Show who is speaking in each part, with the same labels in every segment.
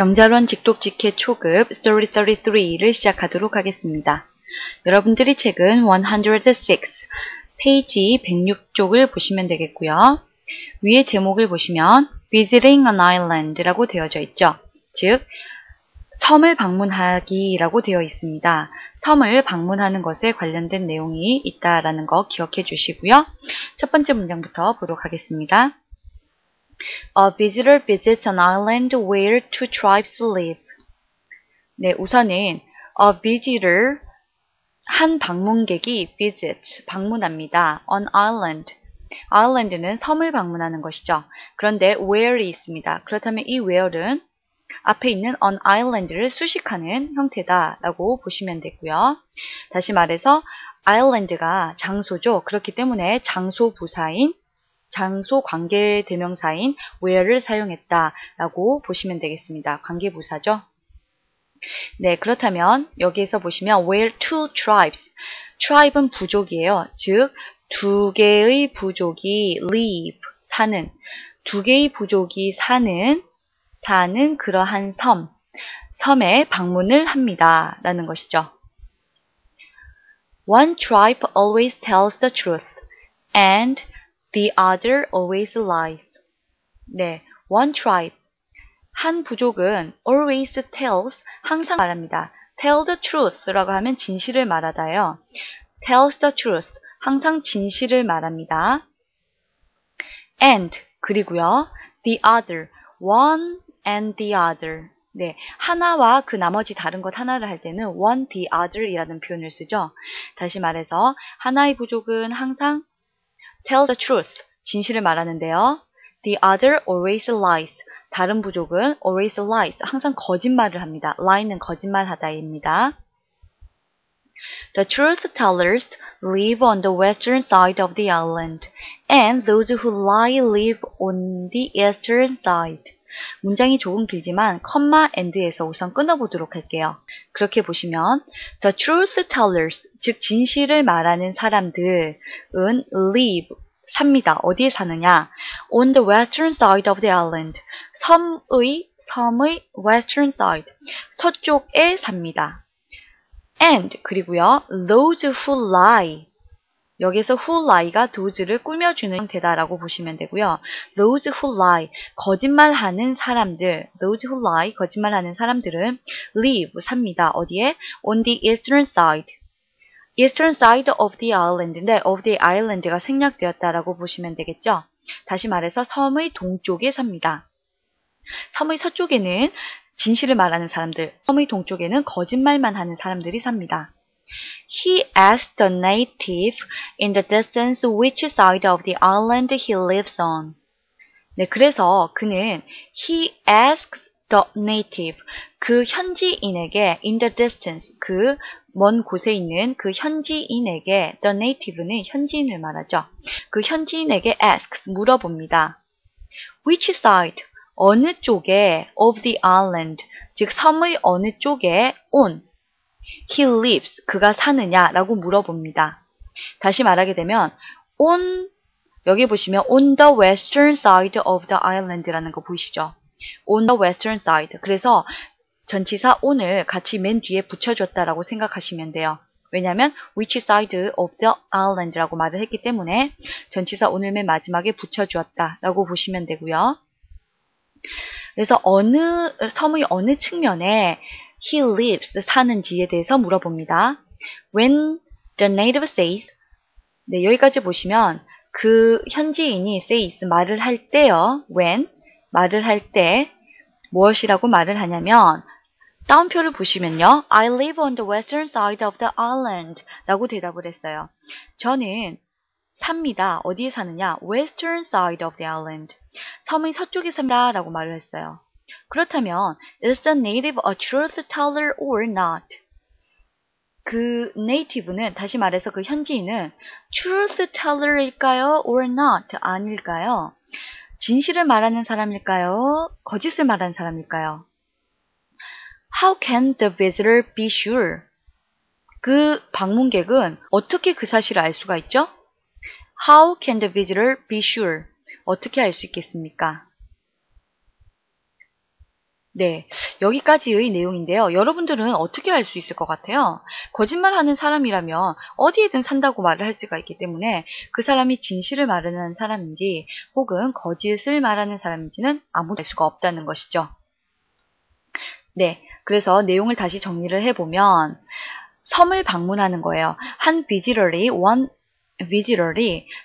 Speaker 1: 영자론 직독직해 초급 Story 33를 시작하도록 하겠습니다. 여러분들이 책은 106, 페이지 106쪽을 보시면 되겠고요. 위에 제목을 보시면 Visiting an Island 라고 되어져 있죠. 즉, 섬을 방문하기라고 되어 있습니다. 섬을 방문하는 것에 관련된 내용이 있다라는 거 기억해 주시고요. 첫 번째 문장부터 보도록 하겠습니다. A visitor visits an island where two tribes live. 네, 우선은 a visitor, 한 방문객이 visit, 방문합니다. an island. island는 섬을 방문하는 것이죠. 그런데 where이 있습니다. 그렇다면 이 where는 앞에 있는 an island를 수식하는 형태다라고 보시면 되고요. 다시 말해서 island가 장소죠. 그렇기 때문에 장소 부사인 장소 관계 대명사인 where를 사용했다라고 보시면 되겠습니다. 관계 부사죠. 네, 그렇다면 여기에서 보시면 where two tribes, tribe은 부족이에요. 즉, 두 개의 부족이 live, 사는, 두 개의 부족이 사는 그러한 섬에 방문을 합니다. 라는 것이죠. One tribe always tells the truth and the other always lies. 네, one tribe, 한 부족은 always tells, 항상 말합니다. tell the truth라고 하면 진실을 말하다요. tells the truth, 항상 진실을 말합니다. and, 그리고요, the other, one and the other. 네, 하나와 그 나머지 다른 것 하나를 할 때는 one, the other 이라는 표현을 쓰죠. 다시 말해서 하나의 부족은 항상 tell the truth, 진실을 말하는데요. The other always lies. 다른 부족은 always lies, 항상 거짓말을 합니다. lie는 거짓말하다입니다. The truth tellers live on the western side of the island, and those who lie live on the eastern side. 문장이 조금 길지만 컴마 and에서 우선 끊어보도록 할게요. 그렇게 보시면 The truth tellers, 즉 진실을 말하는 사람들은 live, 삽니다. 어디에 사느냐? On the western side of the island. 섬의 western side. 서쪽에 삽니다. And, 그리고요. Those who lie. 여기서 who lie가 those를 꾸며주는 형태다라고 보시면 되고요. Those who lie. 거짓말하는 사람들. Those who lie. 거짓말하는 사람들은 live, 삽니다. 어디에? On the eastern side. eastern side of the island인데 of the island가 생략되었다라고 보시면 되겠죠. 다시 말해서 섬의 동쪽에 삽니다. 섬의 서쪽에는 진실을 말하는 사람들, 섬의 동쪽에는 거짓말만 하는 사람들이 삽니다. He asked the native in the distance which side of the island he lives on. 네, 그래서 그는 he asks the native, 그 현지인에게 in the distance, 그 먼 곳에 있는 그 현지인에게 the native는 현지인을 말하죠. 그 현지인에게 asks, 물어봅니다. Which side, 어느 쪽에 of the island, 즉 섬의 어느 쪽에 on, he lives, 그가 사느냐라고 물어봅니다. 다시 말하게 되면 on, 여기 보시면 on the western side of the island라는 거 보이시죠? on the western side. 그래서 전치사 on을 같이 맨 뒤에 붙여줬다라고 생각하시면 돼요. 왜냐하면 which side of the island라고 말을 했기 때문에 전치사 on을 맨 마지막에 붙여주었다라고 보시면 되고요. 그래서 섬의 어느 측면에 he lives, 사는지에 대해서 물어봅니다. When the native says, 네, 여기까지 보시면 그 현지인이 says, 말을 할 때요. when, 말을 할 때 무엇이라고 말을 하냐면 다운표를 보시면요. I live on the western side of the island 라고 대답을 했어요. 저는 삽니다. 어디에 사느냐? western side of the island. 섬의 서쪽에 삽니다. 라고 말을 했어요. 그렇다면 is the native a truth teller or not? 그 native는, 다시 말해서 그 현지인은 truth teller일까요? or not? 아닐까요? 진실을 말하는 사람일까요? 거짓을 말하는 사람일까요? How can the visitor be sure? 그 방문객은 어떻게 그 사실을 알 수가 있죠? How can the visitor be sure? 어떻게 알 수 있겠습니까? 네, 여기까지의 내용인데요. 여러분들은 어떻게 알 수 있을 것 같아요? 거짓말하는 사람이라면 어디에든 산다고 말을 할 수가 있기 때문에 그 사람이 진실을 말하는 사람인지 혹은 거짓을 말하는 사람인지는 아무도 알 수가 없다는 것이죠. 네, 그래서 내용을 다시 정리를 해보면 섬을 방문하는 거예요. 한 visitor이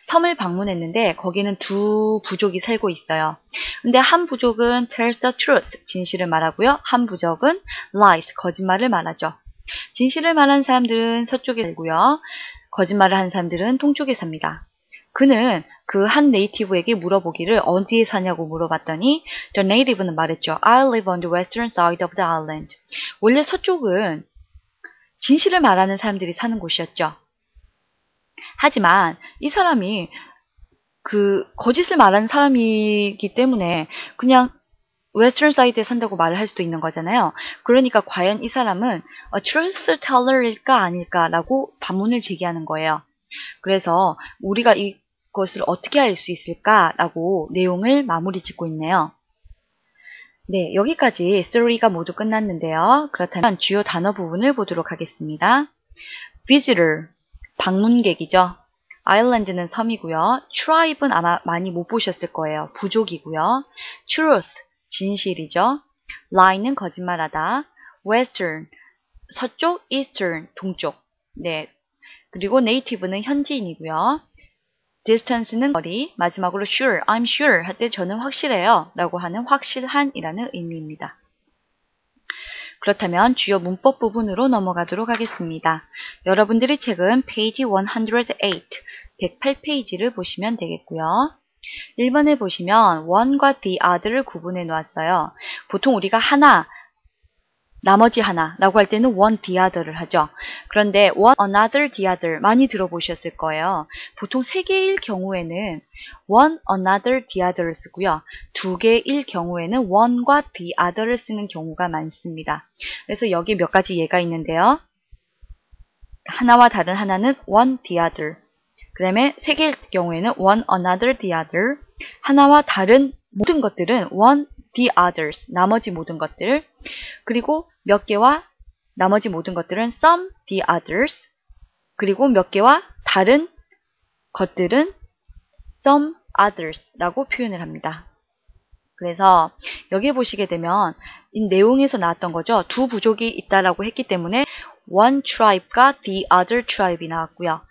Speaker 1: 섬을 방문했는데 거기는 두 부족이 살고 있어요. 근데 한 부족은 tells the truth, 진실을 말하고요. 한 부족은 lies, 거짓말을 말하죠. 진실을 말하는 사람들은 서쪽에 살고요. 거짓말을 하는 사람들은 동쪽에 삽니다. 그는 그 한 네이티브에게 물어보기를 어디에 사냐고 물어봤더니 the native는 말했죠. I live on the western side of the island. 원래 서쪽은 진실을 말하는 사람들이 사는 곳이었죠. 하지만 이 사람이 그 거짓을 말하는 사람이기 때문에 그냥 웨스턴 사이드에 산다고 말을 할 수도 있는 거잖아요. 그러니까 과연 이 사람은 truth teller일까 아닐까라고 반문을 제기하는 거예요. 그래서 우리가 이것을 어떻게 알 수 있을까라고 내용을 마무리 짓고 있네요. 네, 여기까지 story가 모두 끝났는데요. 그렇다면 주요 단어 부분을 보도록 하겠습니다. visitor, 방문객이죠. island는 섬이고요. tribe는 아마 많이 못 보셨을 거예요. 부족이고요. truth, 진실이죠. lie는 거짓말하다. western, 서쪽, eastern, 동쪽. 네, 그리고 native는 현지인이고요. distance는 거리, 마지막으로 sure, I'm sure 할 때 저는 확실해요 라고 하는 확실한이라는 의미입니다. 그렇다면 주요 문법 부분으로 넘어가도록 하겠습니다. 여러분들의 책은 페이지 108, 108페이지를 보시면 되겠고요. 1번을 보시면 one과 the other를 구분해 놓았어요. 보통 우리가 하나, 나머지 하나라고 할 때는 one the other를 하죠. 그런데 one another the other 많이 들어보셨을 거예요. 보통 3개일 경우에는 one another the other를 쓰고요. 2개일 경우에는 one과 the other를 쓰는 경우가 많습니다. 그래서 여기 몇 가지 예가 있는데요. 하나와 다른 하나는 one the other. 그 다음에 3개일 경우에는 one another the other. 하나와 다른 모든 것들은 one the others, 나머지 모든 것들. 그리고 몇 개와 나머지 모든 것들은 some the others. 그리고 몇 개와 다른 것들은 some others라고 표현을 합니다. 그래서 여기 보시게 되면 이 내용에서 나왔던 거죠. 두 부족이 있다라고 했기 때문에 one tribe가 the other tribe이 나왔고요.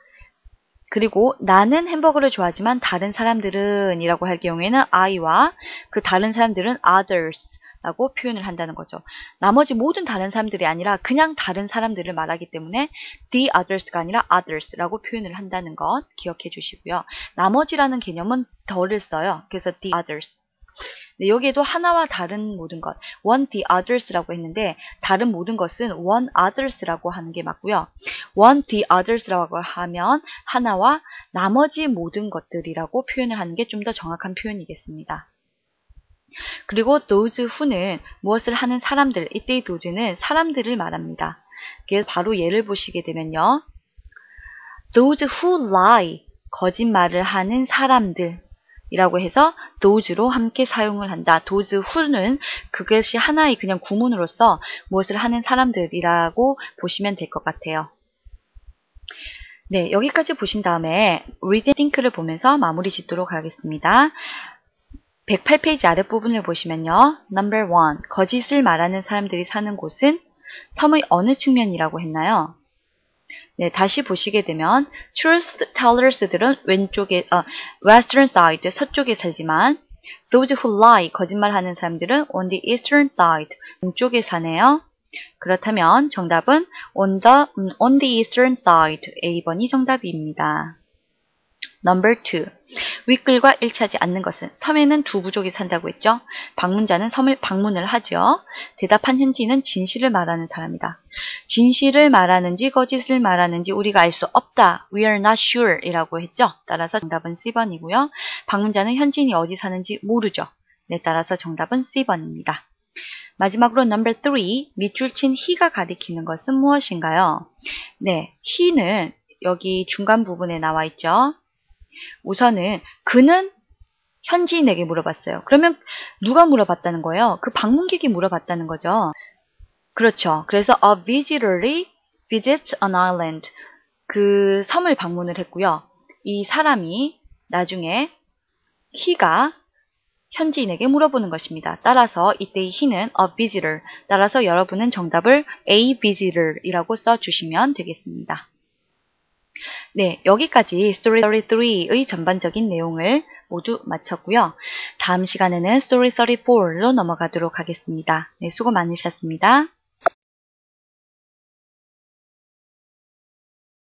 Speaker 1: 그리고 나는 햄버거를 좋아하지만 다른 사람들은 이라고 할 경우에는 I와 그 다른 사람들은 others라고 표현을 한다는 거죠. 나머지 모든 다른 사람들이 아니라 그냥 다른 사람들을 말하기 때문에 the others가 아니라 others라고 표현을 한다는 것 기억해 주시고요. 나머지라는 개념은 더를 써요. 그래서 the others. 네, 여기에도 하나와 다른 모든 것, one the others라고 했는데 다른 모든 것은 one others라고 하는 게 맞고요. one the others라고 하면 하나와 나머지 모든 것들이라고 표현을 하는 게 좀 더 정확한 표현이겠습니다. 그리고 those who는 무엇을 하는 사람들, 이때의 those는 사람들을 말합니다. 그래서 바로 예를 보시게 되면요. those who lie, 거짓말을 하는 사람들 이라고 해서 those로 함께 사용을 한다. those who는 그것이 하나의 그냥 구문으로서 무엇을 하는 사람들이라고 보시면 될 것 같아요. 네, 여기까지 보신 다음에 read and think를 보면서 마무리 짓도록 하겠습니다. 108페이지 아랫부분을 보시면요. Number 1. 거짓을 말하는 사람들이 사는 곳은 섬의 어느 측면이라고 했나요? 네, 다시 보시게 되면 truth tellers들은 왼쪽에 western side 서쪽에 살지만 those who lie 거짓말하는 사람들은 on the eastern side 동쪽에 사네요. 그렇다면 정답은 on the eastern side A번이 정답입니다. Number 2. 윗글과 일치하지 않는 것은 섬에는 두 부족이 산다고 했죠. 방문자는 섬을 방문을 하죠. 대답한 현지인은 진실을 말하는 사람이다. 진실을 말하는지 거짓을 말하는지 우리가 알 수 없다. We are not sure 이라고 했죠. 따라서 정답은 C번이고요. 방문자는 현지인이 어디 사는지 모르죠. 네, 따라서 정답은 C번입니다. 마지막으로 number 3. 밑줄 친 he가 가리키는 것은 무엇인가요? 네, he는 여기 중간 부분에 나와 있죠. 우선은 그는 현지인에게 물어봤어요. 그러면 누가 물어봤다는 거예요? 그 방문객이 물어봤다는 거죠. 그렇죠. 그래서 a visitor visits an island. 그 섬을 방문을 했고요. 이 사람이 나중에 he가 현지인에게 물어보는 것입니다. 따라서 이때의 he는 a visitor. 따라서 여러분은 정답을 a visitor이라고 써주시면 되겠습니다. 네, 여기까지 스토리 33의 전반적인 내용을 모두 마쳤고요. 다음 시간에는 스토리 34로 넘어가도록 하겠습니다. 네, 수고 많으셨습니다.